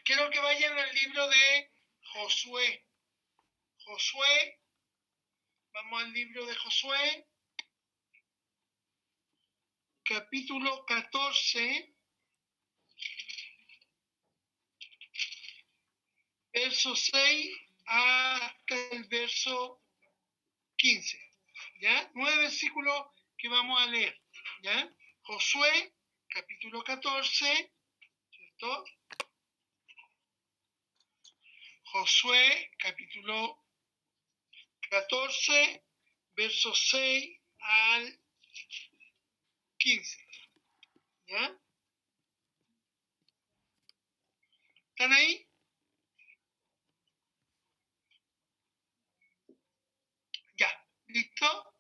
quiero que vayan al libro de Josué. Josué, vamos al libro de Josué, capítulo 14, verso 6 hasta el verso 15. ¿Ya? 9 versículos que vamos a leer. ¿Ya? Josué, capítulo 14, ¿cierto? Josué, capítulo 14, versos 6 al 15. ¿Ya? ¿Están ahí? Ya, ¿listo?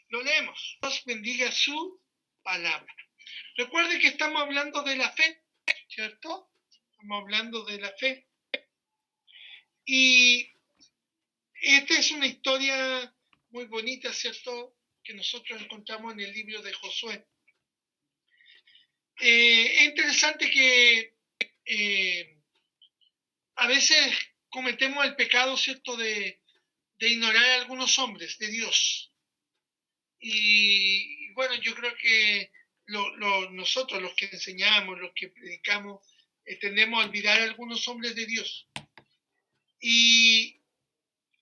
Lo leemos. Dios bendiga su palabra. Recuerde que estamos hablando de la fe, ¿cierto? Estamos hablando de la fe. Y esta es una historia muy bonita, ¿cierto? Que nosotros encontramos en el libro de Josué. Es interesante que a veces cometemos el pecado, ¿cierto?, de ignorar a algunos hombres de Dios. Y bueno, yo creo que nosotros, los que enseñamos, los que predicamos, tendemos a olvidar a algunos hombres de Dios. Y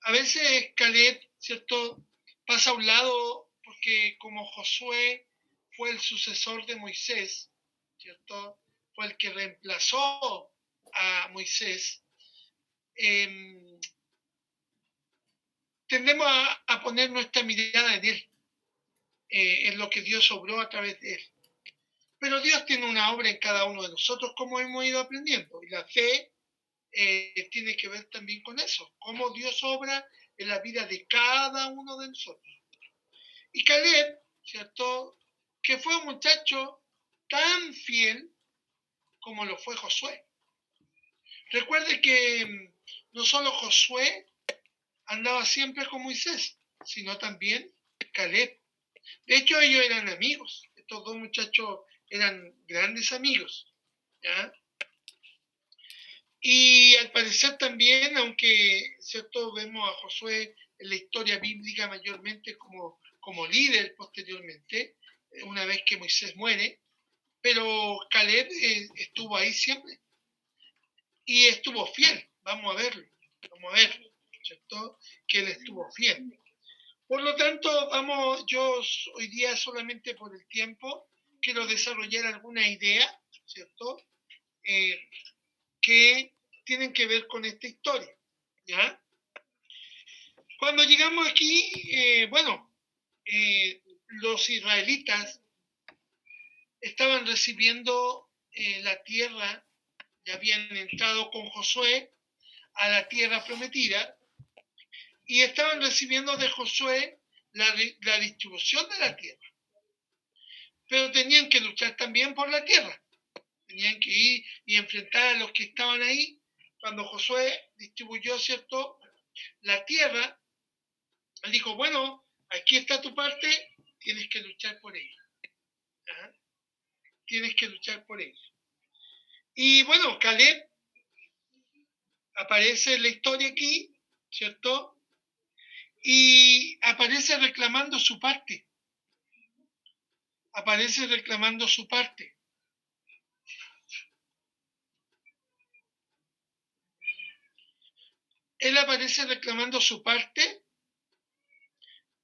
a veces Caleb, ¿cierto?, pasa a un lado porque como Josué fue el sucesor de Moisés, ¿cierto?, fue el que reemplazó a Moisés, tendemos a poner nuestra mirada en él, en lo que Dios obró a través de él. Pero Dios tiene una obra en cada uno de nosotros, como hemos ido aprendiendo, y la fe tiene que ver también con eso, cómo Dios obra en la vida de cada uno de nosotros. Y Caleb, ¿cierto?, que fue un muchacho tan fiel como lo fue Josué. Recuerde que no solo Josué andaba siempre con Moisés, sino también Caleb. De hecho, ellos eran amigos. Estos dos muchachos eran grandes amigos, ¿ya? Y al parecer también, aunque cierto vemos a Josué en la historia bíblica mayormente como líder posteriormente, una vez que Moisés muere, pero Caleb estuvo ahí siempre y estuvo fiel. Vamos a verlo, ¿cierto? Que él estuvo fiel. Por lo tanto, yo hoy día solamente por el tiempo quiero desarrollar alguna idea, ¿cierto?, que tienen que ver con esta historia, ¿ya? Cuando llegamos aquí, los israelitas estaban recibiendo la tierra, ya habían entrado con Josué a la tierra prometida, y estaban recibiendo de Josué la distribución de la tierra. Pero tenían que luchar también por la tierra. Tenían que ir y enfrentar a los que estaban ahí. Cuando Josué distribuyó, ¿cierto?, la tierra, él dijo, bueno, aquí está tu parte, tienes que luchar por ella. ¿Ah? Tienes que luchar por ella. Y bueno, Caleb aparece en la historia aquí, ¿cierto? Y aparece reclamando su parte. Aparece reclamando su parte. Él aparece reclamando su parte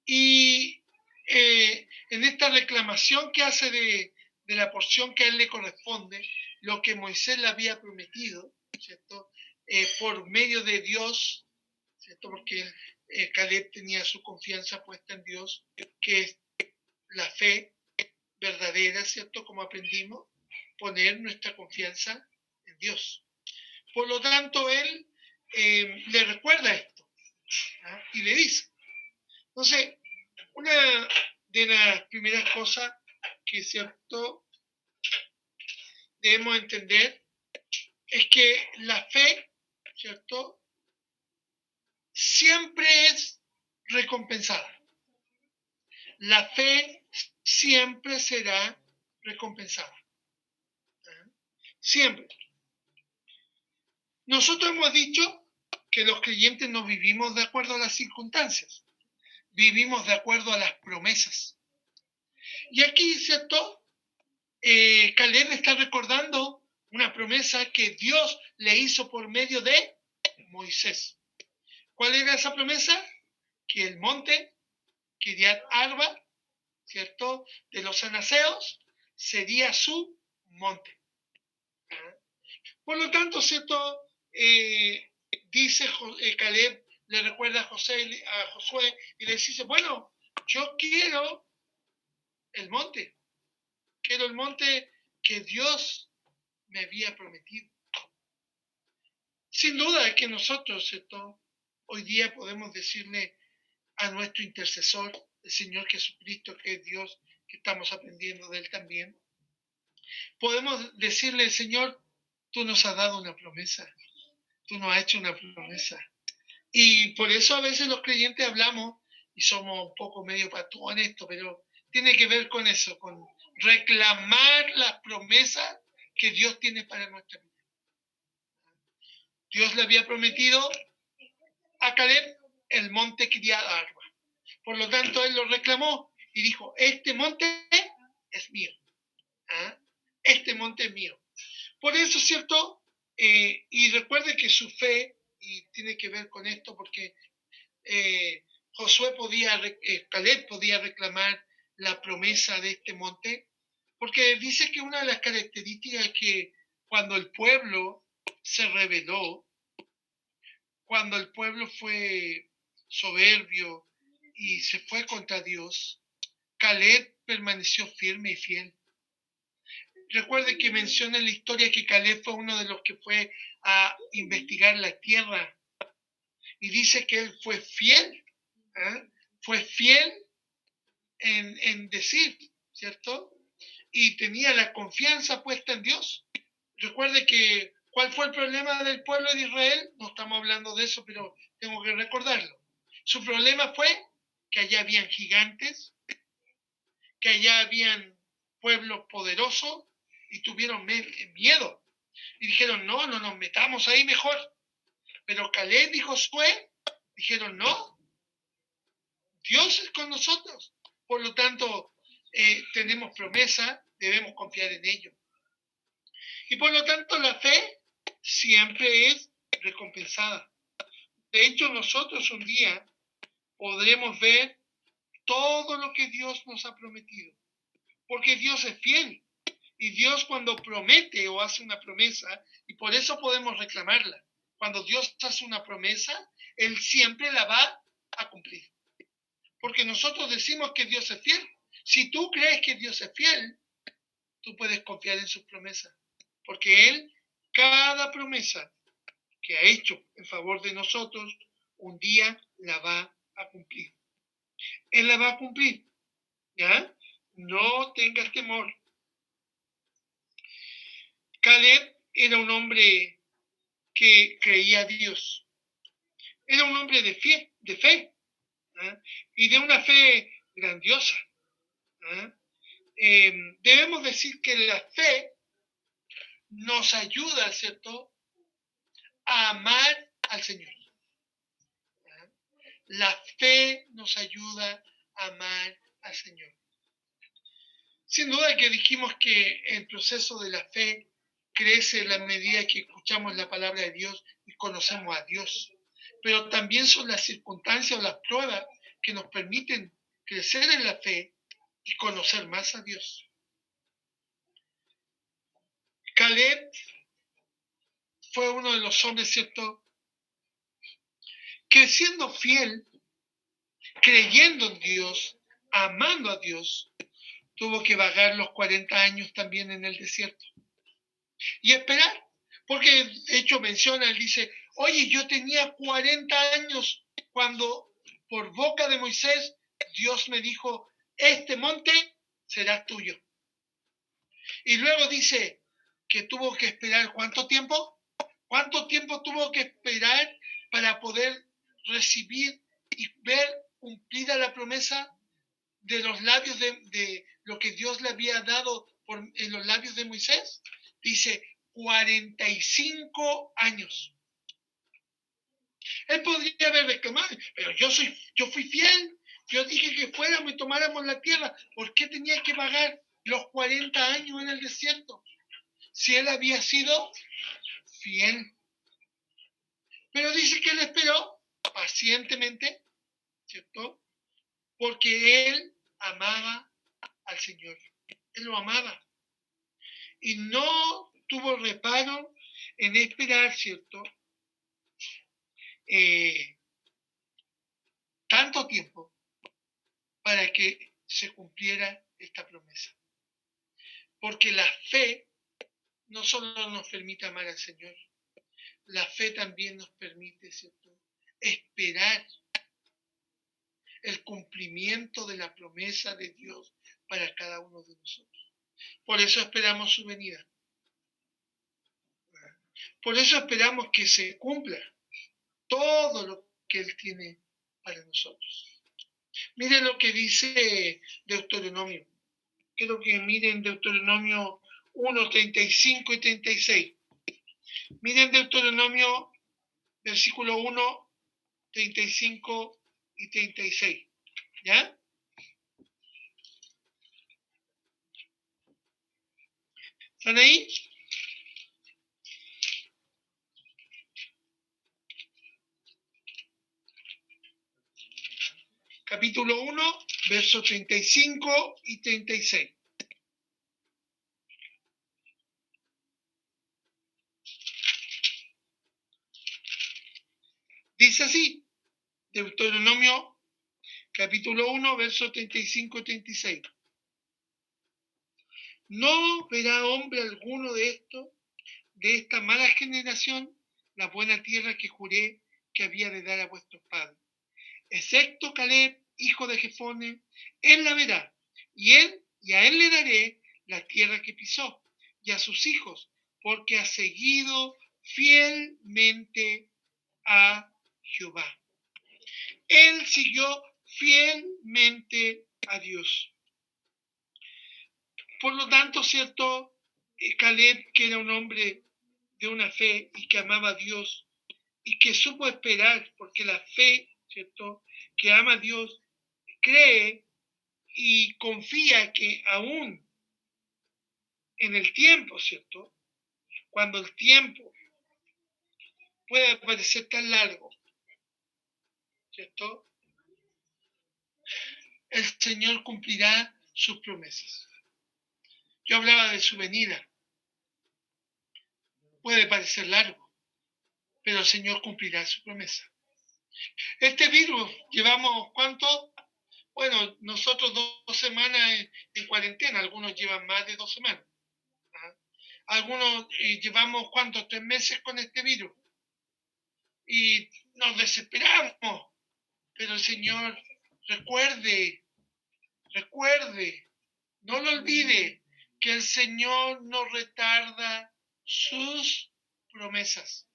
y en esta reclamación que hace de la porción que a él le corresponde, lo que Moisés le había prometido, ¿cierto? Por medio de Dios, ¿cierto? Porque Caleb tenía su confianza puesta en Dios, que es la fe verdadera, ¿cierto? Como aprendimos, poner nuestra confianza en Dios. Por lo tanto, él le recuerda esto, ¿ah? Y le dice. Entonces, una de las primeras cosas que, ¿cierto?, debemos entender es que la fe, ¿cierto?, siempre es recompensada. La fe siempre será recompensada. ¿Ah? Siempre. Nosotros hemos dicho que los creyentes no vivimos de acuerdo a las circunstancias, vivimos de acuerdo a las promesas. Y aquí, ¿cierto? Caleb está recordando una promesa que Dios le hizo por medio de Moisés. ¿Cuál era esa promesa? Que el monte Kiriat Arba, ¿cierto?, de los anaseos, sería su monte. Por lo tanto, ¿cierto? Dice Caleb, le recuerda a Josué y le dice, bueno, yo quiero el monte que Dios me había prometido. Sin duda que nosotros, ¿cierto?, hoy día podemos decirle a nuestro intercesor, el Señor Jesucristo, que es Dios, que estamos aprendiendo de Él también, podemos decirle, Señor, tú nos has dado una promesa, tú nos has hecho una promesa. Y por eso a veces los creyentes hablamos, y somos un poco medio patúos en esto, pero tiene que ver con eso, con reclamar las promesas que Dios tiene para nuestra vida. Dios le había prometido a Caleb el monte Kiriat Arba. Por lo tanto, él lo reclamó y dijo, este monte es mío. Este monte es mío. Por eso, ¿cierto? Y recuerde que su fe, y tiene que ver con esto porque Caleb podía reclamar la promesa de este monte, porque dice que una de las características es que cuando el pueblo se rebeló, cuando el pueblo fue soberbio y se fue contra Dios, Caleb permaneció firme y fiel. Recuerde que menciona en la historia que Caleb fue uno de los que fue a investigar la tierra y dice que él fue fiel, fue fiel en decir, ¿cierto? Y tenía la confianza puesta en Dios. Recuerde que, ¿cuál fue el problema del pueblo de Israel? No estamos hablando de eso, pero tengo que recordarlo. Su problema fue que allá habían gigantes, que allá habían pueblos poderosos y tuvieron miedo. Y dijeron, no nos metamos ahí mejor. Pero Caleb y Josué dijeron, no, Dios es con nosotros. Por lo tanto, tenemos promesa, debemos confiar en ello. Y por lo tanto, la fe siempre es recompensada. De hecho, nosotros un día podremos ver todo lo que Dios nos ha prometido. Porque Dios es fiel. Y Dios cuando promete o hace una promesa, y por eso podemos reclamarla, cuando Dios hace una promesa, Él siempre la va a cumplir. Porque nosotros decimos que Dios es fiel. Si tú crees que Dios es fiel, tú puedes confiar en sus promesas. Porque Él, cada promesa que ha hecho en favor de nosotros, un día la va a cumplir. Él la va a cumplir. ¿Ya? No tengas temor. Caleb era un hombre que creía a Dios. Era un hombre de fe, y de una fe grandiosa. Debemos decir que la fe nos ayuda, ¿cierto?, a amar al Señor. La fe nos ayuda a amar al Señor. Sin duda que dijimos que el proceso de la fe crece en la medida que escuchamos la palabra de Dios y conocemos a Dios. Pero también son las circunstancias o las pruebas que nos permiten crecer en la fe y conocer más a Dios. Caleb fue uno de los hombres, ¿cierto?, que siendo fiel, creyendo en Dios, amando a Dios, tuvo que vagar los 40 años también en el desierto. Y esperar, porque de hecho menciona, él dice, oye, yo tenía 40 años cuando por boca de Moisés Dios me dijo, este monte será tuyo. Y luego dice que tuvo que esperar, ¿cuánto tiempo? ¿Cuánto tiempo tuvo que esperar para poder recibir y ver cumplida la promesa de los labios de lo que Dios le había dado en los labios de Moisés? Dice 45 años. Él podría haber reclamado, pero yo fui fiel, yo dije que fuéramos y tomáramos la tierra, ¿por qué tenía que pagar los 40 años en el desierto? Si él había sido fiel. Pero dice que él esperó pacientemente, ¿cierto? Porque él amaba al Señor. Él lo amaba. Y no tuvo reparo en esperar, ¿cierto? Tanto tiempo para que se cumpliera esta promesa. Porque la fe no solo nos permite amar al Señor, la fe también nos permite, ¿cierto?, esperar el cumplimiento de la promesa de Dios para cada uno de nosotros. Por eso esperamos su venida. Por eso esperamos que se cumpla todo lo que Él tiene para nosotros. Miren lo que dice Deuteronomio. Quiero que miren Deuteronomio 1, 35 y 36. Miren Deuteronomio, versículo 1, 35 y 36. ¿Ya? ¿Están ahí? Capítulo 1, versos 35 y 36. Dice así, Deuteronomio, capítulo 1, versos 35 y 36. No verá hombre alguno de esta mala generación, la buena tierra que juré que había de dar a vuestros padres. Excepto Caleb, hijo de Jefone, él la verá, y a él le daré la tierra que pisó, y a sus hijos, porque ha seguido fielmente a Jehová. Él siguió fielmente a Dios. Por lo tanto, ¿cierto? Caleb, que era un hombre de una fe y que amaba a Dios y que supo esperar, porque la fe, ¿cierto?, que ama a Dios, cree y confía que aún en el tiempo, ¿cierto?, cuando el tiempo puede parecer tan largo, ¿cierto?, el Señor cumplirá sus promesas. Yo hablaba de su venida. Puede parecer largo, pero el Señor cumplirá su promesa. Este virus, llevamos, ¿cuánto? Bueno, nosotros 2 semanas en cuarentena, algunos llevan más de 2 semanas. ¿Ah? Algunos llevamos, ¿cuántos? 3 meses con este virus. Y nos desesperamos, pero el Señor, recuerde, no lo olvide, que el Señor no retarda sus promesas.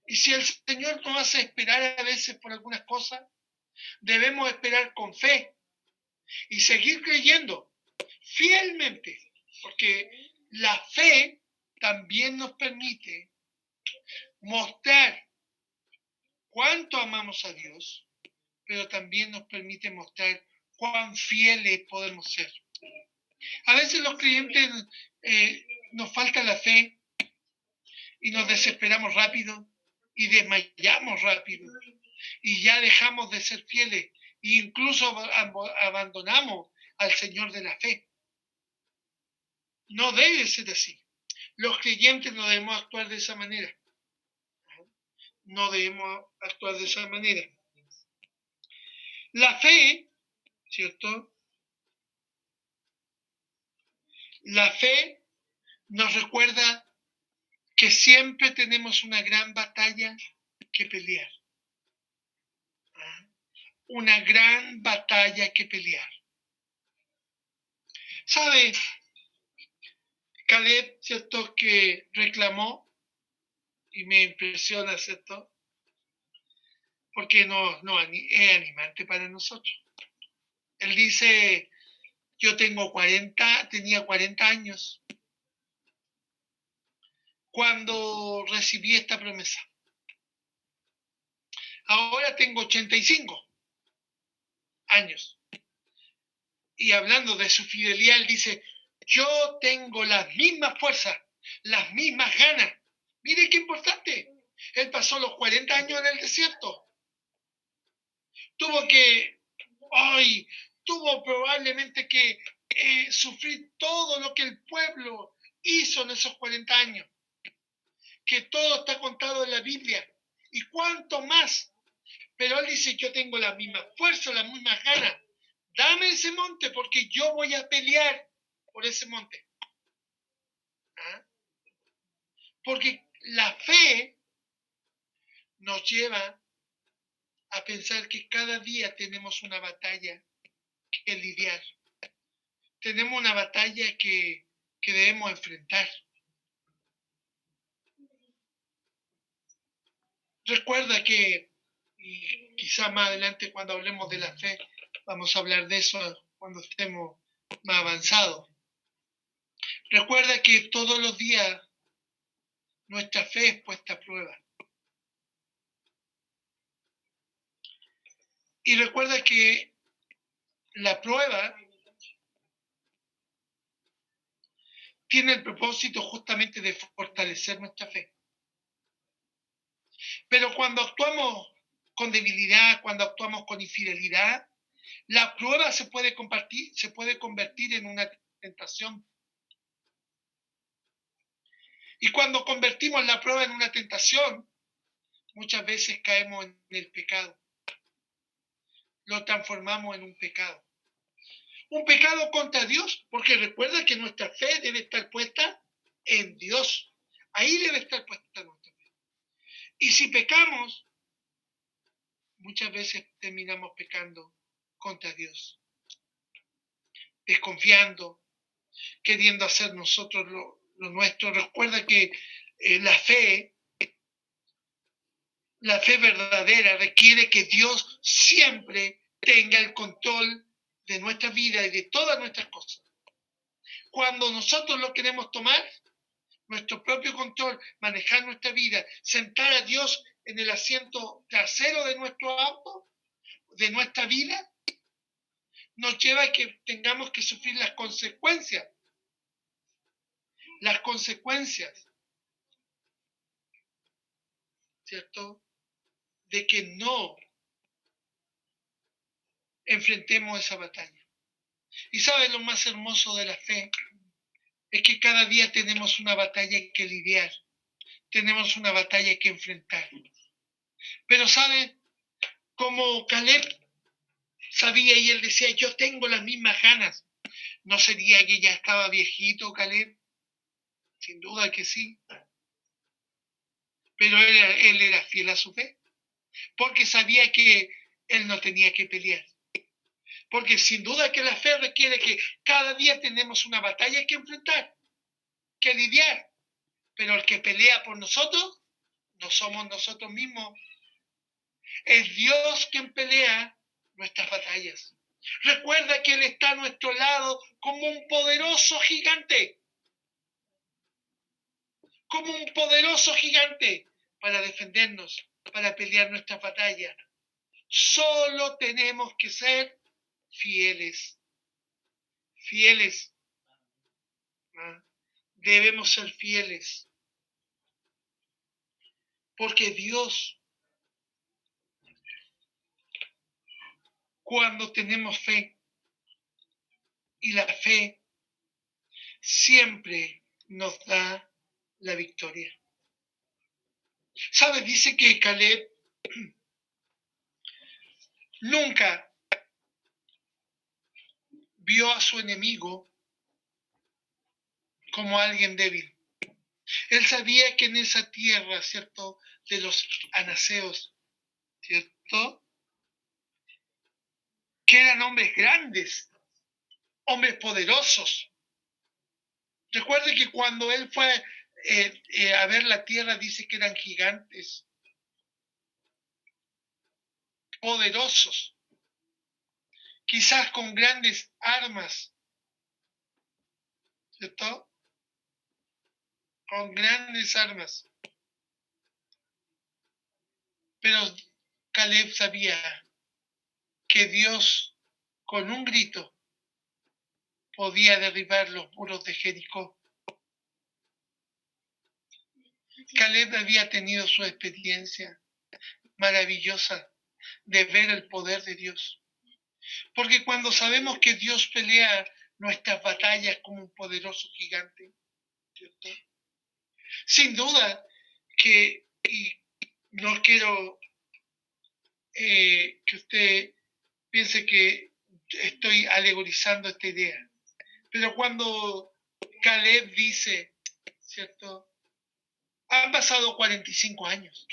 Y si el Señor nos hace esperar a veces por algunas cosas, debemos esperar con fe y seguir creyendo fielmente, porque la fe también nos permite mostrar cuánto amamos a Dios, pero también nos permite mostrar cuán fieles podemos ser. A veces los creyentes nos falta la fe y nos desesperamos rápido y desmayamos rápido y ya dejamos de ser fieles e incluso abandonamos al Señor de la fe. No debe ser así. Los creyentes no debemos actuar de esa manera. No debemos actuar de esa manera. La fe, ¿cierto? La fe nos recuerda que siempre tenemos una gran batalla que pelear. Una gran batalla que pelear. ¿Sabe? Caleb, ¿cierto?, que reclamó, y me impresiona, ¿cierto?, porque no es animante para nosotros. Él dice, yo tenía 40 años cuando recibí esta promesa. Ahora tengo 85 años. Y hablando de su fidelidad, él dice, yo tengo las mismas fuerzas, las mismas ganas. Mire qué importante. Él pasó los 40 años en el desierto. Tuvo probablemente que sufrir todo lo que el pueblo hizo en esos 40 años. Que todo está contado en la Biblia. ¿Y cuánto más? Pero él dice, yo tengo la misma fuerza, las mismas ganas. Dame ese monte porque yo voy a pelear por ese monte. ¿Ah? Porque la fe nos lleva a pensar que cada día tenemos una batalla que lidiar. Tenemos una batalla que debemos enfrentar. Recuerda que, y quizá más adelante cuando hablemos de la fe, vamos a hablar de eso cuando estemos más avanzados. Recuerda que todos los días nuestra fe es puesta a prueba. Y recuerda que la prueba tiene el propósito justamente de fortalecer nuestra fe. Pero cuando actuamos con debilidad, cuando actuamos con infidelidad, la prueba se puede convertir en una tentación. Y cuando convertimos la prueba en una tentación, muchas veces caemos en el pecado. Lo transformamos en un pecado. Un pecado contra Dios, porque recuerda que nuestra fe debe estar puesta en Dios. Ahí debe estar puesta nuestra fe. Y si pecamos, muchas veces terminamos pecando contra Dios, desconfiando, queriendo hacer nosotros lo nuestro. Recuerda que la fe verdadera requiere que Dios siempre tenga el control de nuestra vida y de todas nuestras cosas. Cuando nosotros lo queremos tomar, nuestro propio control, manejar nuestra vida, sentar a Dios en el asiento trasero de nuestro auto, de nuestra vida, nos lleva a que tengamos que sufrir las consecuencias, ¿cierto? De que no enfrentemos esa batalla. Y ¿sabes lo más hermoso de la fe? Es que cada día tenemos una batalla que lidiar, tenemos una batalla que enfrentar. Pero ¿sabes? Como Caleb sabía y él decía, yo tengo las mismas ganas. ¿No sería que ya estaba viejito Caleb? Sin duda que sí. Pero él era fiel a su fe, porque sabía que él no tenía que pelear. Porque sin duda que la fe requiere que cada día tenemos una batalla que enfrentar, que lidiar. Pero el que pelea por nosotros no somos nosotros mismos. Es Dios quien pelea nuestras batallas. Recuerda que Él está a nuestro lado como un poderoso gigante. Como un poderoso gigante para defendernos, para pelear nuestra batalla. Solo tenemos que ser fieles. Fieles. ¿Ah? Debemos ser fieles. Porque Dios, cuando tenemos fe, y la fe siempre nos da la victoria. ¿Sabes? Dice que Caleb nunca vio a su enemigo como alguien débil. Él sabía que en esa tierra, ¿cierto?, de los anaseos, ¿cierto?, que eran hombres grandes, hombres poderosos. Recuerde que cuando él fue a ver la tierra, dice que eran gigantes, poderosos, quizás con grandes armas, ¿cierto? Con grandes armas. Pero Caleb sabía que Dios, con un grito, podía derribar los muros de Jericó. Caleb había tenido su experiencia maravillosa de ver el poder de Dios. Porque cuando sabemos que Dios pelea nuestras batallas como un poderoso gigante, ¿cierto? Sin duda que, y no quiero que usted piense que estoy alegorizando esta idea, pero cuando Caleb dice, ¿cierto? Han pasado 45 años.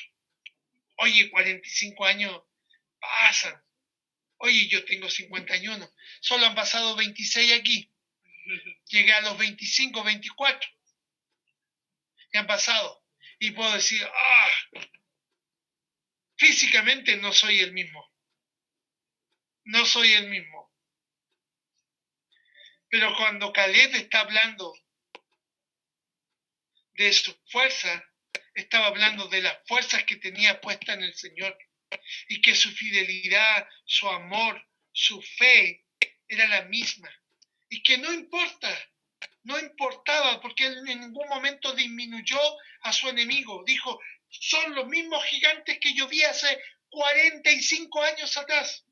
Oye, 45 años pasan. Oye, yo tengo 51. Solo han pasado 26 aquí. Llegué a los 25, 24. Ya han pasado. Y puedo decir, físicamente no soy el mismo. No soy el mismo. Pero cuando Caleb está hablando de su fuerza, estaba hablando de las fuerzas que tenía puesta en el Señor. Y que su fidelidad, su amor, su fe era la misma. Y que no importaba, porque él en ningún momento disminuyó a su enemigo. Dijo, son los mismos gigantes que yo vi hace 45 años atrás.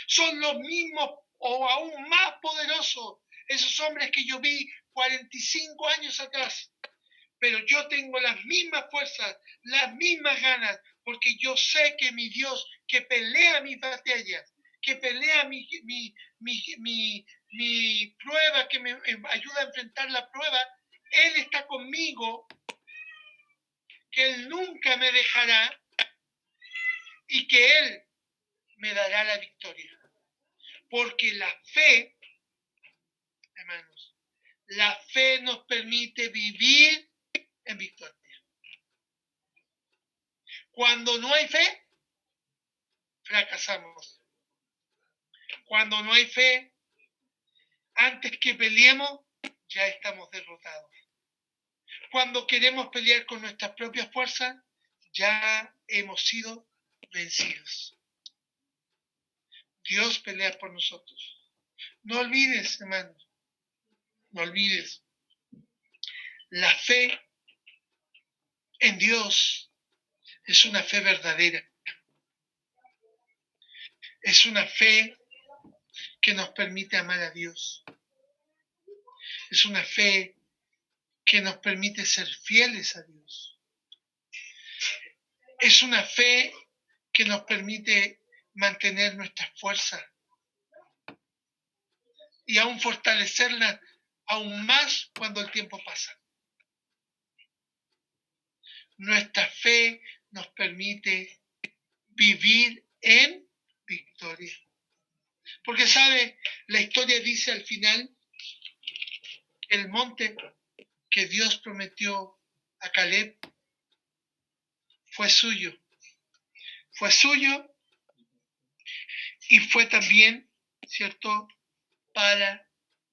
Son los mismos o aún más poderosos esos hombres que yo vi 45 años atrás. Pero yo tengo las mismas fuerzas, las mismas ganas, porque yo sé que mi Dios, que pelea mis batallas, que pelea mi prueba, que me ayuda a enfrentar la prueba, Él está conmigo, que Él nunca me dejará y que Él me dará la victoria. Porque la fe, hermanos, la fe nos permite vivir en victoria. Cuando no hay fe, fracasamos. Cuando no hay fe, antes que peleemos, ya estamos derrotados. Cuando queremos pelear con nuestras propias fuerzas, ya hemos sido vencidos. Dios pelea por nosotros. No olvides, hermano, no olvides. La fe en Dios es una fe verdadera. Es una fe que nos permite amar a Dios. Es una fe que nos permite ser fieles a Dios. Es una fe que nos permite mantener nuestras fuerzas y aún fortalecerlas aún más cuando el tiempo pasa. Nuestra fe nos permite vivir en victoria. Porque, ¿sabe? La historia dice al final, el monte que Dios prometió a Caleb fue suyo. Fue suyo y fue también, ¿cierto?, para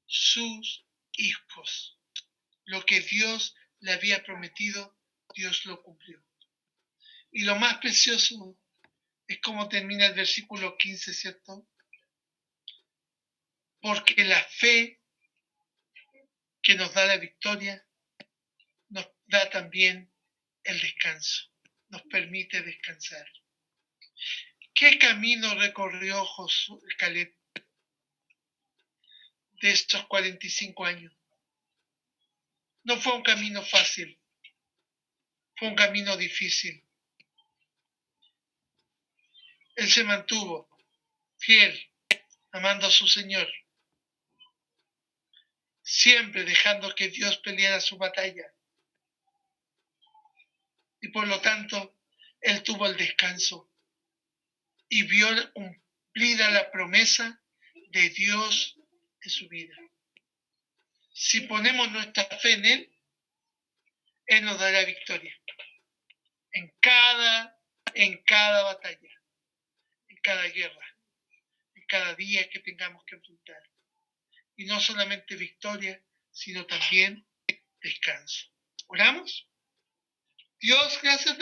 sus hijos. Lo que Dios le había prometido, Dios lo cumplió. Y lo más precioso es como termina el versículo 15, ¿cierto? Porque la fe que nos da la victoria nos da también el descanso, nos permite descansar. ¿Qué camino recorrió Caleb de estos 45 años? No fue un camino fácil, fue un camino difícil. Él se mantuvo fiel, amando a su Señor, siempre dejando que Dios peleara su batalla. Y por lo tanto, él tuvo el descanso y vio cumplida la promesa de Dios en su vida. Si ponemos nuestra fe en Él nos dará victoria. En cada batalla, en cada guerra, en cada día que tengamos que enfrentar. Y no solamente victoria, sino también descanso. ¿Oramos? Dios, gracias.